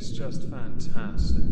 is just fantastic.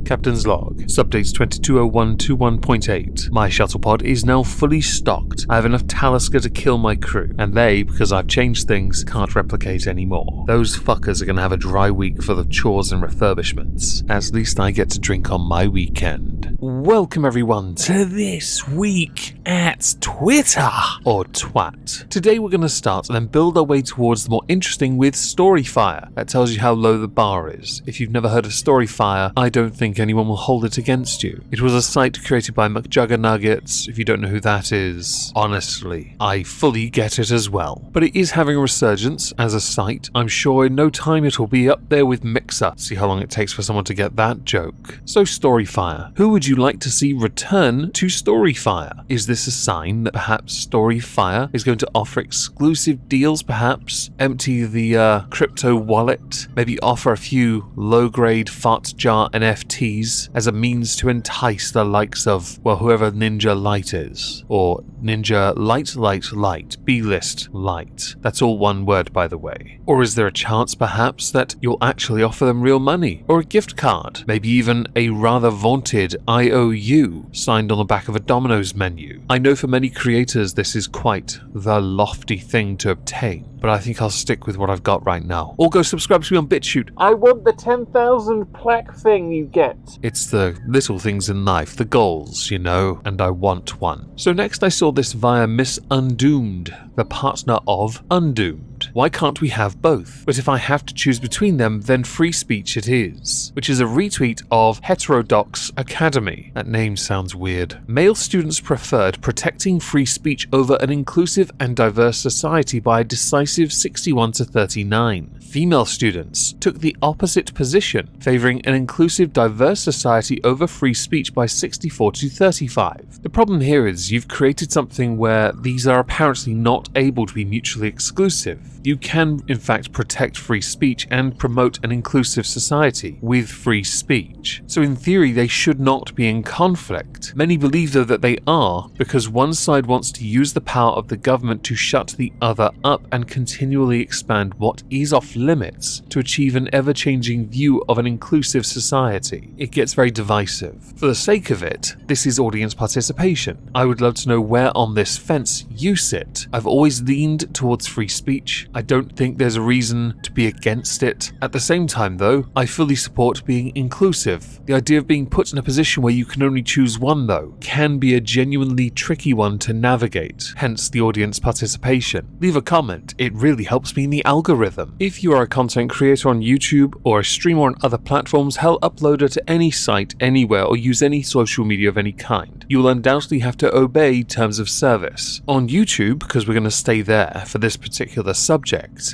Captain's log, subdates 220121.8. My shuttle pod is now fully stocked. I have enough Talisker to kill my crew, and they, because I've changed things, can't replicate anymore. Those fuckers are gonna have a dry week full of chores and refurbishments. At least I get to drink on my weekend. Welcome everyone to This Week at Twitter, or Twat. Today we're gonna start and then build our way towards the more interesting with Storyfire. That tells you how low the bar is. If you've never heard of Storyfire, I don't think anyone will hold it against you. It was a site created by McJuggernuggets. If you don't know who that is, honestly, I fully get it as well. But it is having a resurgence as a site. I'm sure in no time it'll be up there with Mixer. See how long it takes for someone to get that joke. So Storyfire. Who would you like to see return to Storyfire? Is this a sign that perhaps Storyfire is going to offer exclusive deals, perhaps? Empty the crypto wallet? Maybe offer a few low-grade fart jar NFTs as a means to entice the likes of, well, whoever Ninja Light is. Or Ninja Light, B-list Light. That's all one word, by the way. Or is there a chance, perhaps, that you'll actually offer them real money? Or a gift card? Maybe even a rather vaunted IOU signed on the back of a Domino's menu. I know for many creators this is quite the lofty thing to obtain, but I think I'll stick with what I've got right now. Or go subscribe to me on BitChute. I want the 10,000 plaque thing you get. It's the little things in life, the goals, you know, and I want one. So next I saw this via Miss Undoomed, the partner of Undoomed. Why can't we have both? But if I have to choose between them, then free speech it is. Which is a retweet of Heterodox Academy. That name sounds weird. Male students preferred protecting free speech over an inclusive and diverse society by a decisive 61-39. Female students took the opposite position, favoring an inclusive, diverse society over free speech by 64-35. The problem here is you've created something where these are apparently not able to be mutually exclusive. You can, in fact, protect free speech and promote an inclusive society with free speech. So in theory, they should not be in conflict. Many believe, though, that they are, because one side wants to use the power of the government to shut the other up and continually expand what is off limits to achieve an ever-changing view of an inclusive society. It gets very divisive. For the sake of it, this is audience participation. I would love to know where on this fence you sit. I've always leaned towards free speech. I don't think there's a reason to be against it. At the same time, though, I fully support being inclusive. The idea of being put in a position where you can only choose one, though, can be a genuinely tricky one to navigate, hence the audience participation. Leave a comment, it really helps me in the algorithm. If you are a content creator on YouTube or a streamer on other platforms, hell, uploader to any site, anywhere, or use any social media of any kind, you will undoubtedly have to obey terms of service. On YouTube, because we're going to stay there for this particular subject,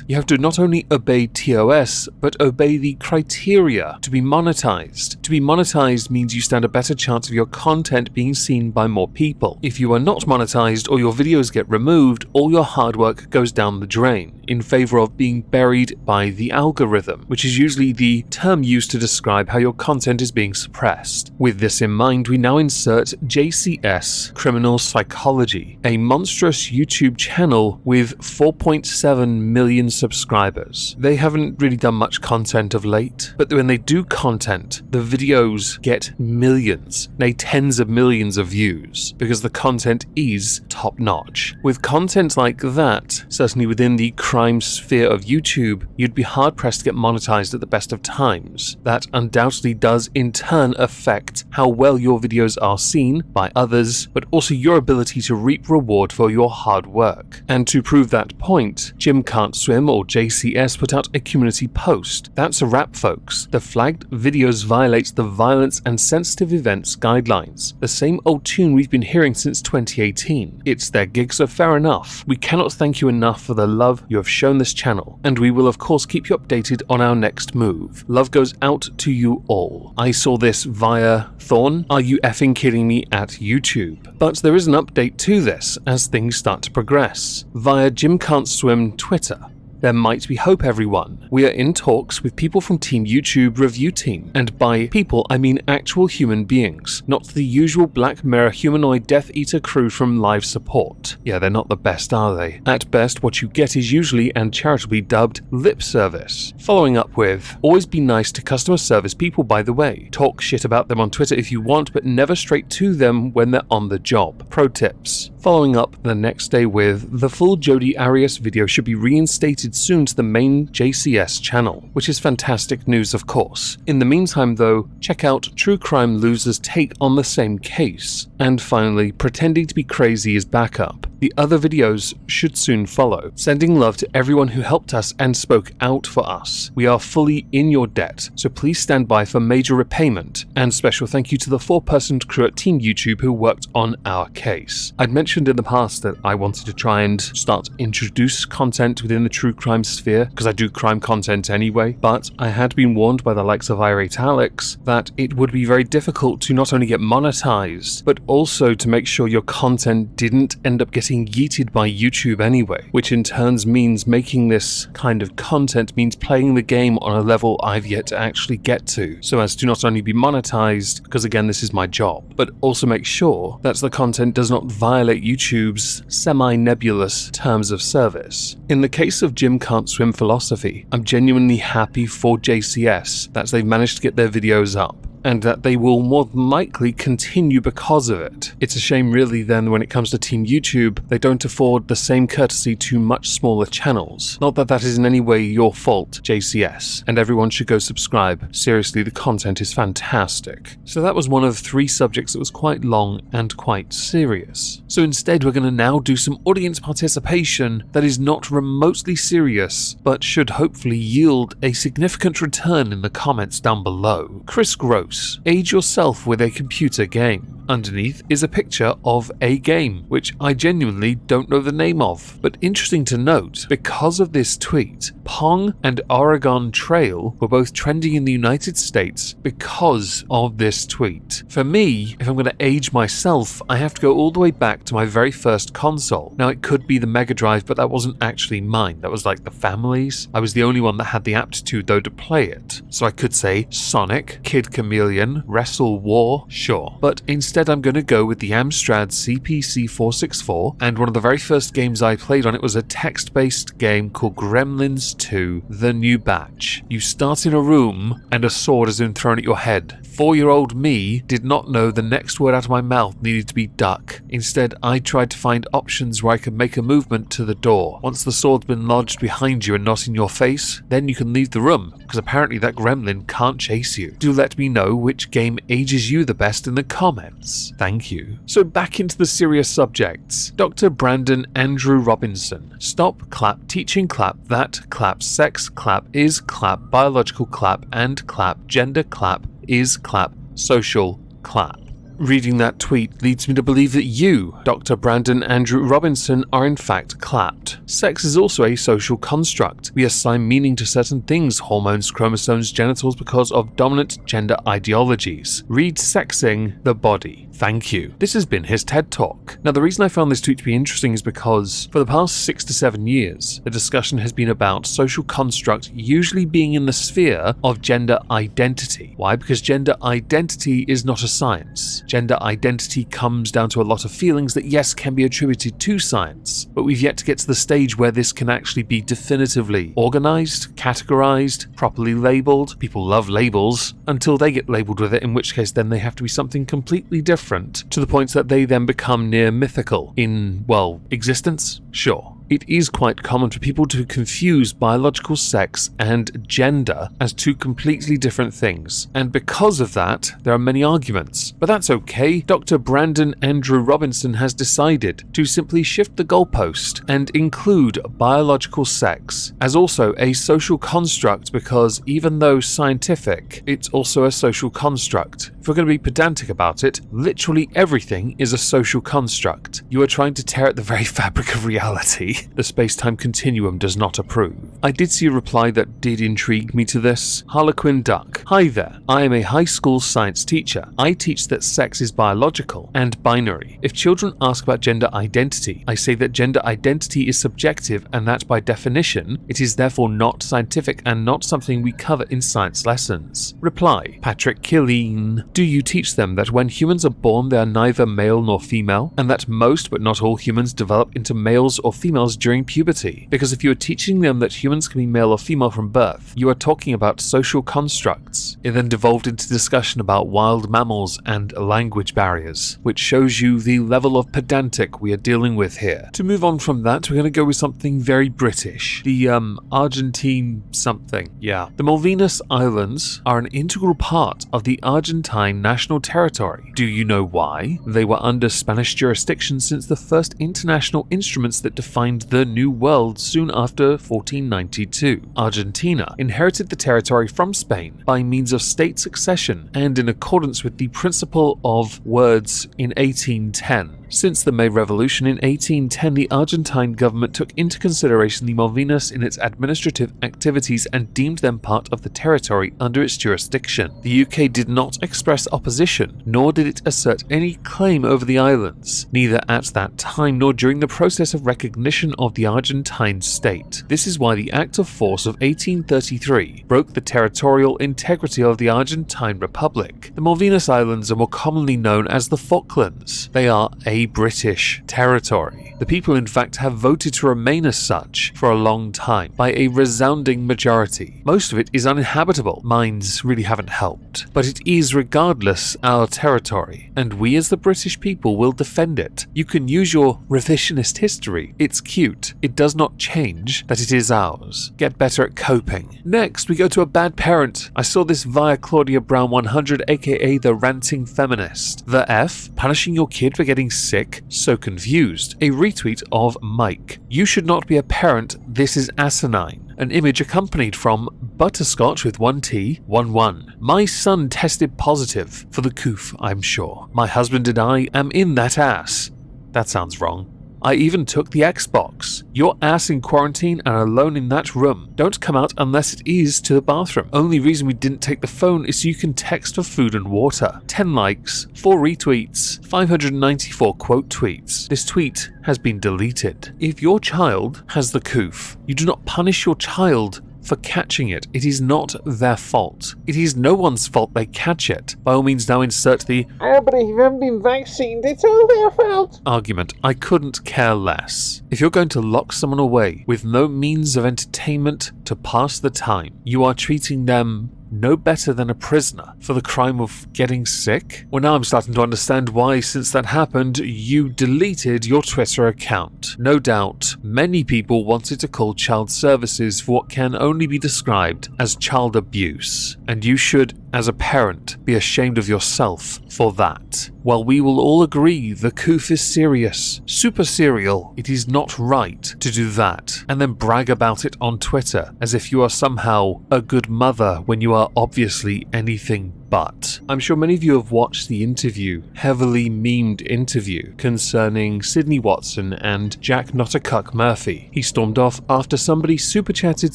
you have to not only obey TOS, but obey the criteria to be monetized. To be monetized means you stand a better chance of your content being seen by more people. If you are not monetized or your videos get removed, all your hard work goes down the drain in favor of being buried by the algorithm, which is usually the term used to describe how your content is being suppressed. With this in mind, we now insert JCS Criminal Psychology, a monstrous YouTube channel with 4.7 million subscribers. They haven't really done much content of late, but when they do content, the videos get millions, nay tens of millions of views, because the content is top-notch. With content like that, certainly within the crime sphere of YouTube, you'd be hard-pressed to get monetized at the best of times. That undoubtedly does in turn affect how well your videos are seen by others, but also your ability to reap reward for your hard work. And to prove that point, Jim Can't Swim, or JCS, put out a community post. That's a wrap, folks. The flagged videos violate the violence and sensitive events guidelines. The same old tune we've been hearing since 2018. It's their gig, so fair enough. We cannot thank you enough for the love you have shown this channel, and we will of course keep you updated on our next move. Love goes out to you all. I saw this via Thorn, Are You Effing Kidding Me at YouTube. But there is an update to this as things start to progress. Via Jim Can't Swim Twitter, there might be hope, everyone. We are in talks with people from Team YouTube review team, and by people I mean actual human beings, not the usual Black Mirror humanoid Death Eater crew from live support. Yeah, they're not the best, are they? At best, what you get is usually and charitably dubbed lip service. Following up with, always be nice to customer service people, by the way. Talk shit about them on Twitter if you want, but never straight to them when they're on the job. Pro tips. Following up the next day with, the full Jodi Arias video should be reinstated soon to the main JCS channel, which is fantastic news, of course. In the meantime though, check out True Crime Loser's take on the same case. And finally, Pretending to be Crazy is back up. The other videos should soon follow. Sending love to everyone who helped us and spoke out for us. We are fully in your debt, so please stand by for major repayment. And special thank you to the 4-person crew at Team YouTube who worked on our case. I'd mentioned in the past that I wanted to try and start introduce content within the true crime sphere, because I do crime content anyway, but I had been warned by the likes of Irate Alex that it would be very difficult to not only get monetized, but also to make sure your content didn't end up getting yeeted by YouTube anyway, which in turn means making this kind of content means playing the game on a level I've yet to actually get to, so as to not only be monetized, because again this is my job, but also make sure that the content does not violate YouTube's semi-nebulous terms of service. In the case of Jim Can't Swim philosophy, I'm genuinely happy for JCS that they've managed to get their videos up, and that they will more than likely continue because of it. It's a shame really then when it comes to Team YouTube, they don't afford the same courtesy to much smaller channels. Not that that is in any way your fault, JCS, and everyone should go subscribe. Seriously, the content is fantastic. So that was one of 3 subjects that was quite long and quite serious. So instead we're going to now do some audience participation that is not remotely serious, but should hopefully yield a significant return in the comments down below. Chris Gross, age yourself with a computer game. Underneath is a picture of a game, which I genuinely don't know the name of. But interesting to note, because of this tweet, Pong and Oregon Trail were both trending in the United States because of this tweet. For me, if I'm going to age myself, I have to go all the way back to my very first console. Now it could be the Mega Drive, but that wasn't actually mine. That was like the family's. I was the only one that had the aptitude though to play it. So I could say Sonic, Kid Chameleon, Wrestle War, sure. But instead I'm going to go with the Amstrad CPC-464, and one of the very first games I played on it was a text-based game called Gremlins 2, The New Batch. You start in a room and a sword has been thrown at your head. 4-year-old me did not know the next word out of my mouth needed to be duck. Instead, I tried to find options where I could make a movement to the door. Once the sword's been lodged behind you and not in your face, then you can leave the room, because apparently that gremlin can't chase you. Do let me know which game ages you the best in the comments. Thank you. So back into the serious subjects. Dr. Brandon Andrew Robinson. Stop, clap, teaching clap, that, clap, sex, clap, is, clap, biological clap, and clap, gender clap, is, clap, social, clap. Reading that tweet leads me to believe that you, Dr. Brandon Andrew Robinson, are in fact clapped. Sex is also a social construct. We assign meaning to certain things, hormones, chromosomes, genitals, because of dominant gender ideologies. Read sexing the body. Thank you. This has been his TED Talk. Now the reason I found this tweet to be interesting is because for the past 6 to 7 years, the discussion has been about social construct usually being in the sphere of gender identity. Why? Because gender identity is not a science. Gender identity comes down to a lot of feelings that yes can be attributed to science, but we've yet to get to the stage where this can actually be definitively organized, categorized, properly labeled. People love labels until they get labeled with it, in which case then they have to be something completely different, to the point that they then become near mythical in, well, existence? Sure. It is quite common for people to confuse biological sex and gender as 2 completely different things, and because of that, there are many arguments. But that's okay. Dr. Brandon Andrew Robinson has decided to simply shift the goalpost and include biological sex as also a social construct, because even though scientific, it's also a social construct. If we're going to be pedantic about it, literally everything is a social construct. You are trying to tear at the very fabric of reality. The space-time continuum does not approve. I did see a reply that did intrigue me to this. Harlequin Duck. Hi there. I am a high school science teacher. I teach that sex is biological and binary. If children ask about gender identity, I say that gender identity is subjective and that by definition, it is therefore not scientific and not something we cover in science lessons. Reply. Patrick Killeen. Do you teach them that when humans are born they are neither male nor female, and that most but not all humans develop into males or females during puberty? Because if you are teaching them that humans can be male or female from birth, you are talking about social constructs. It then devolved into discussion about wild mammals and language barriers, which shows you the level of pedantic we are dealing with here. To move on from that, we're going to go with something very British. The Argentine something. Yeah. The Malvinas Islands are an integral part of the Argentine national territory. Do you know why? They were under Spanish jurisdiction since the first international instruments that defined the New World soon after 1492. Argentina inherited the territory from Spain by means of state succession and in accordance with the principle of words in 1810. Since the May Revolution in 1810, the Argentine government took into consideration the Malvinas in its administrative activities and deemed them part of the territory under its jurisdiction. The UK did not express opposition, nor did it assert any claim over the islands, neither at that time nor during the process of recognition of the Argentine state. This is why the Act of Force of 1833 broke the territorial integrity of the Argentine Republic. The Malvinas Islands are more commonly known as the Falklands. They are a British territory. The people in fact have voted to remain as such for a long time by a resounding majority. Most of it is uninhabitable. Mines really haven't helped. But it is regardless our territory, and we as the British people will defend it. You can use your revisionist history. It's cute. It does not change that it is ours. Get better at coping. Next, we go to a bad parent. I saw this via Claudia Brown 100, aka the ranting feminist. The F, punishing your kid for getting sick, so confused. A retweet of Mike. You should not be a parent, this is asinine. An image accompanied from Butterscotch with 1T11. My son tested positive for the coof, I'm sure. My husband and I am in that ass. That sounds wrong. I even took the Xbox. Your ass in quarantine and alone in that room. Don't come out unless it is to the bathroom. Only reason we didn't take the phone is so you can text for food and water. 10 likes, 4 retweets, 594 quote tweets. This tweet has been deleted. If your child has the coof, you do not punish your child for catching it. It is not their fault. It is no one's fault they catch it. By all means now insert the "oh, but if you haven't been vaccinated, it's all their fault" argument. I couldn't care less. If you're going to lock someone away with no means of entertainment to pass the time, you are treating them no better than a prisoner for the crime of getting sick? Well, now I'm starting to understand why, since that happened, you deleted your Twitter account. No doubt, many people wanted to call child services for what can only be described as child abuse, and you should, as a parent, be ashamed of yourself for that. While we will all agree the coof is serious, super serial, it is not right to do that, and then brag about it on Twitter as if you are somehow a good mother when you are obviously anything but. I'm sure many of you have watched the interview, heavily memed interview, concerning Sydney Watson and Jack Not-a-Cuck Murphy. He stormed off after somebody super chatted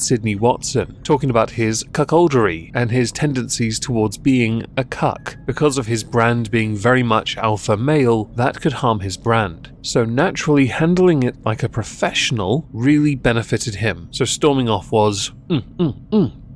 Sydney Watson, talking about his cuckoldry and his tendencies towards being a cuck. Because of his brand being very much alpha male, that could harm his brand. So naturally handling it like a professional really benefited him. So storming off was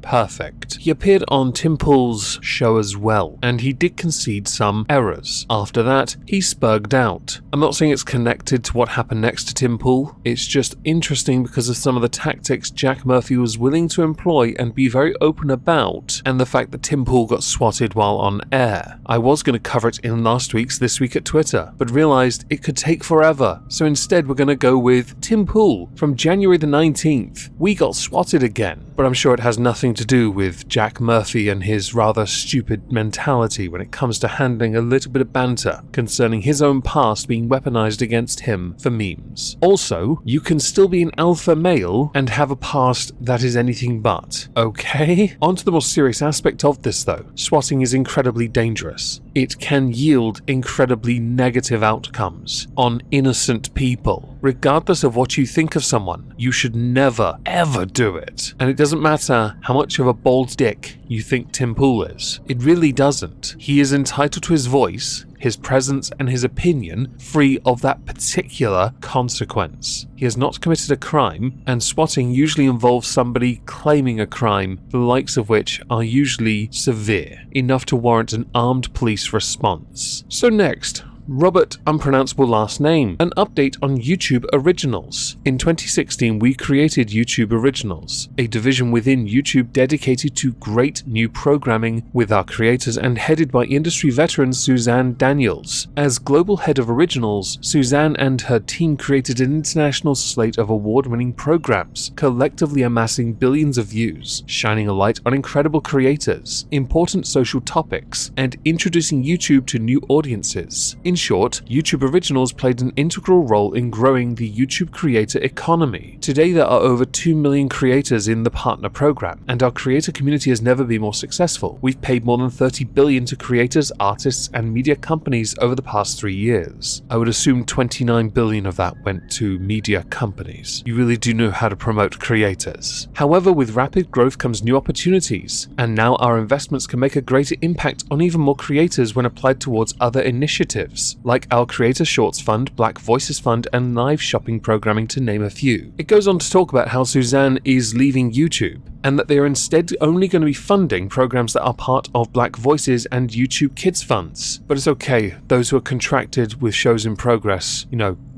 perfect. He appeared on Tim Pool's show as well, and he did concede some errors. After that, he spurged out. I'm not saying it's connected to what happened next to Tim Pool, it's just interesting because of some of the tactics Jack Murphy was willing to employ and be very open about, and the fact that Tim Pool got swatted while on air. I was going to cover it in last week's This Week at Twitter, but realised it could take forever, so instead we're going to go with Tim Pool from January the 19th. We got swatted again, but I'm sure it has nothing to do with Jack Murphy and his rather stupid mentality when it comes to handling a little bit of banter concerning his own past being weaponized against him for memes. Also, you can still be an alpha male and have a past that is anything but. Okay? On to the more serious aspect of this though. Swatting is incredibly dangerous. It can yield incredibly negative outcomes on innocent people. Regardless of what you think of someone, you should never, ever do it. And it doesn't matter how much of a bald dick you think Tim Pool is. It really doesn't. He is entitled to his voice, his presence, and his opinion free of that particular consequence. He has not committed a crime, and swatting usually involves somebody claiming a crime, the likes of which are usually severe, enough to warrant an armed police response. So next, Robert Unpronounceable Last Name, an update on YouTube Originals. In 2016, we created YouTube Originals, a division within YouTube dedicated to great new programming with our creators and headed by industry veteran Suzanne Daniels. As global head of Originals, Suzanne and her team created an international slate of award-winning programs, collectively amassing billions of views, shining a light on incredible creators, important social topics, and introducing YouTube to new audiences. In short, YouTube Originals played an integral role in growing the YouTube creator economy. Today there are over 2 million creators in the partner program, and our creator community has never been more successful. We've paid more than $30 billion to creators, artists, and media companies over the past 3 years. I would assume $29 billion of that went to media companies. You really do know how to promote creators. However, with rapid growth comes new opportunities, and now our investments can make a greater impact on even more creators when applied towards other initiatives, like our Creator Shorts Fund, Black Voices Fund, and live shopping programming, to name a few. It goes on to talk about how Suzanne is leaving YouTube, and that they are instead only going to be funding programs that are part of Black Voices and YouTube Kids funds. But it's okay, those who are contracted with shows in progress,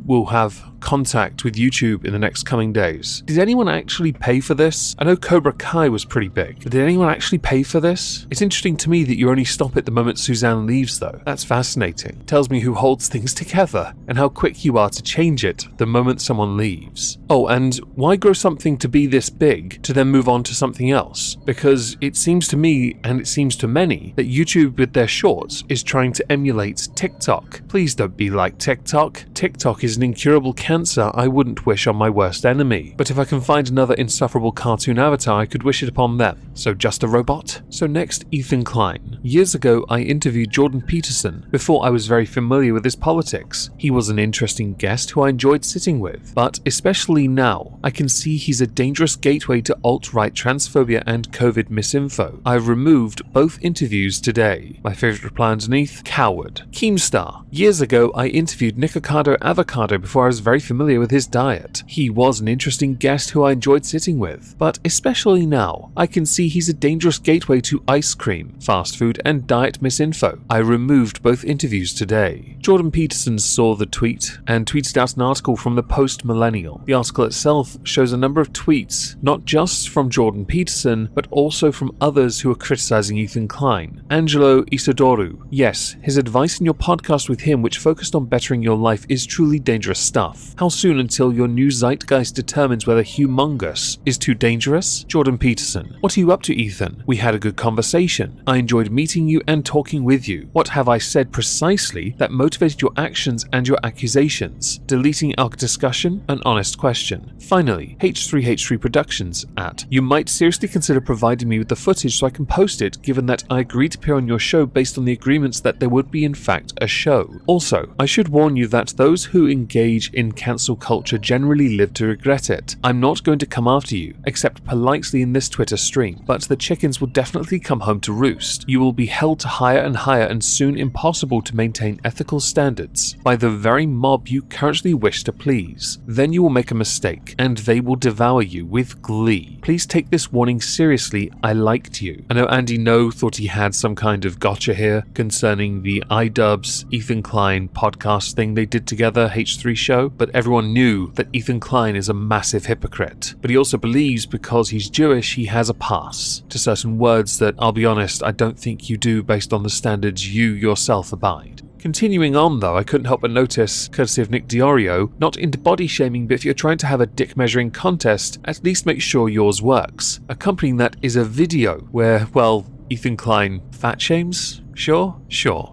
will have contact with YouTube in the next coming days. Did anyone actually pay for this? I know Cobra Kai was pretty big, but did anyone actually pay for this? It's interesting to me that you only stop it the moment Suzanne leaves though. That's fascinating. It tells me who holds things together and how quick you are to change it the moment someone leaves. Oh, and why grow something to be this big to then move on to something else? Because it seems to me, and it seems to many, that YouTube with their shorts is trying to emulate TikTok. Please don't be like TikTok. TikTok is an incurable cancer I wouldn't wish on my worst enemy, but if I can find another insufferable cartoon avatar, I could wish it upon them. So just a robot? So next, Ethan Klein. Years ago, I interviewed Jordan Peterson before I was very familiar with his politics. He was an interesting guest who I enjoyed sitting with, but especially now, I can see he's a dangerous gateway to alt-right transphobia and COVID misinfo. I've removed both interviews today. My favorite reply underneath, coward. Keemstar. Years ago, I interviewed Nikocado Avocado before I was very familiar with his diet. He was an interesting guest who I enjoyed sitting with, but especially now, I can see he's a dangerous gateway to ice cream, fast food, and diet misinfo. I removed both interviews today. Jordan Peterson saw the tweet and tweeted out an article from the Post Millennial. The article itself shows a number of tweets, not just from Jordan Peterson, but also from others who are criticizing Ethan Klein. Angelo Isodoru. Yes, his advice in your podcast with him, which focused on bettering your life, is truly dangerous stuff. How soon until your new zeitgeist determines whether humongous is too dangerous? Jordan Peterson. What are you up to, Ethan? We had a good conversation. I enjoyed meeting you and talking with you. What have I said precisely that motivated your actions and your accusations? Deleting our discussion? An honest question. Finally, H3H3 Productions at, you might seriously consider providing me with the footage so I can post it, given that I agreed to appear on your show based on the agreements that there would be in fact a show. Also, I should warn you that those who engage in cancel culture generally live to regret it. I'm not going to come after you, except politely in this Twitter stream, but the chickens will definitely come home to roost. You will be held to higher and soon impossible to maintain ethical standards by the very mob you currently wish to please. Then you will make a mistake, and they will devour you with glee. Please take this warning seriously. I liked you. I know Andy No thought he had some kind of gotcha here concerning the iDubbbz Ethan Klein podcast thing they did together, H3 show, but everyone knew that Ethan Klein is a massive hypocrite. But he also believes because he's Jewish, he has a pass to certain words that, I'll be honest, I don't think you do based on the standards you yourself abide. Continuing on though, I couldn't help but notice, courtesy of Nick Diorio, not into body shaming, but if you're trying to have a dick measuring contest, at least make sure yours works. Accompanying that is a video where, well, Ethan Klein fat shames? Sure.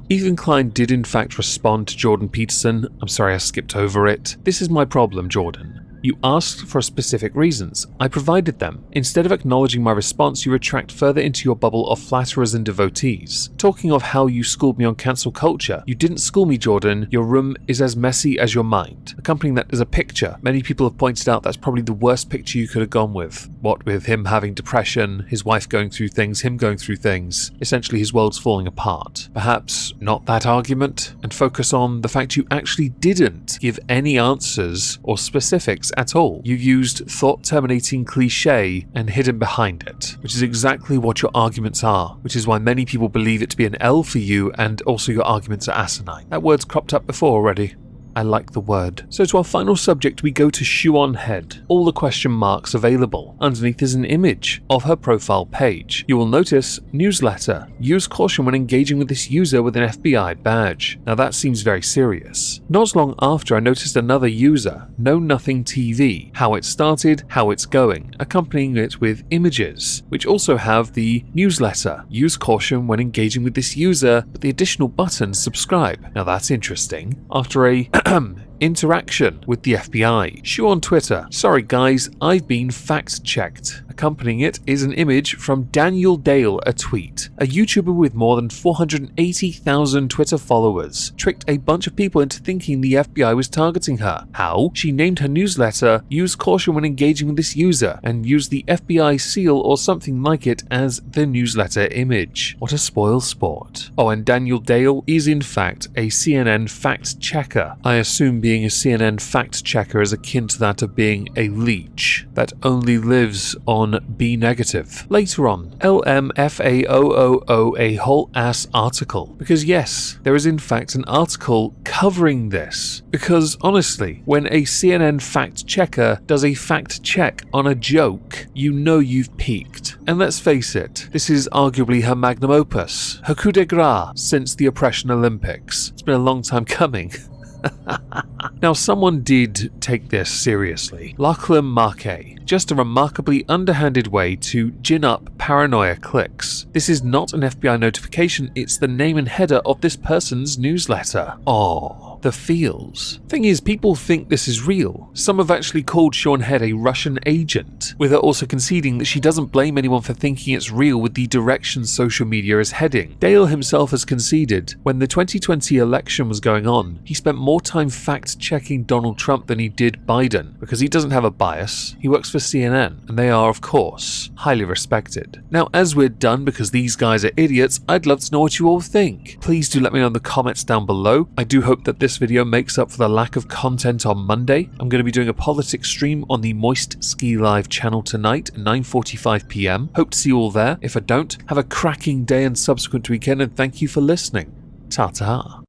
Ethan Klein did in fact respond to Jordan Peterson. I'm sorry I skipped over it. This is my problem, Jordan. You asked for specific reasons. I provided them. Instead of acknowledging my response, you retract further into your bubble of flatterers and devotees. Talking of how you schooled me on cancel culture, you didn't school me, Jordan. Your room is as messy as your mind. Accompanying that is a picture. Many people have pointed out that's probably the worst picture you could have gone with. What with him having depression, his wife going through things, him going through things. Essentially his world's falling apart. Perhaps not that argument, and focus on the fact you actually didn't give any answers or specifics at all. You used thought-terminating cliche and hidden behind it, which is exactly what your arguments are, which is why many people believe it to be an L for you, and also your arguments are asinine. That word's cropped up before already. I like the word. So to our final subject, we go to Shu On Head. All the question marks available. Underneath is an image of her profile page. You will notice, newsletter. Use caution when engaging with this user with an FBI badge. Now that seems very serious. Not long after, I noticed another user, Know Nothing TV. How it started, how it's going, accompanying it with images, which also have the newsletter. Use caution when engaging with this user, but the additional button subscribe. Now that's interesting. After a interaction with the FBI. Shu on Twitter. Sorry guys, I've been fact-checked. Accompanying it is an image from Daniel Dale, a tweet. A YouTuber with more than 480,000 Twitter followers tricked a bunch of people into thinking the FBI was targeting her. How? She named her newsletter, use caution when engaging with this user, and used the FBI seal or something like it as the newsletter image. What a spoil sport. Oh, and Daniel Dale is in fact a CNN fact-checker. I assume being a CNN fact-checker is akin to that of being a leech that only lives on B negative. Later on, LMFAOOO a whole ass article. Because yes, there is in fact an article covering this. Because honestly, when a CNN fact-checker does a fact-check on a joke, you know you've peaked. And let's face it, this is arguably her magnum opus, her coup de grace since the Oppression Olympics. It's been a long time coming. Now someone did take this seriously. Lachlan Marquet. Just a remarkably underhanded way to gin up paranoia clicks. This is not an FBI notification, it's the name and header of this person's newsletter. Oh, the feels. Thing is, people think this is real. Some have actually called Shu On Head a Russian agent, with her also conceding that she doesn't blame anyone for thinking it's real with the direction social media is heading. Dale himself has conceded when the 2020 election was going on, he spent more time fact-checking Donald Trump than he did Biden, because he doesn't have a bias. He works for CNN, and they are, of course, highly respected. Now, as we're done because these guys are idiots, I'd love to know what you all think. Please do let me know in the comments down below. I do hope that this video makes up for the lack of content on Monday. I'm going to be doing a politics stream on the Moist Ski Live channel tonight at 9:45 PM. Hope to see you all there. If I don't, have a cracking day and subsequent weekend, and thank you for listening. Ta-ta.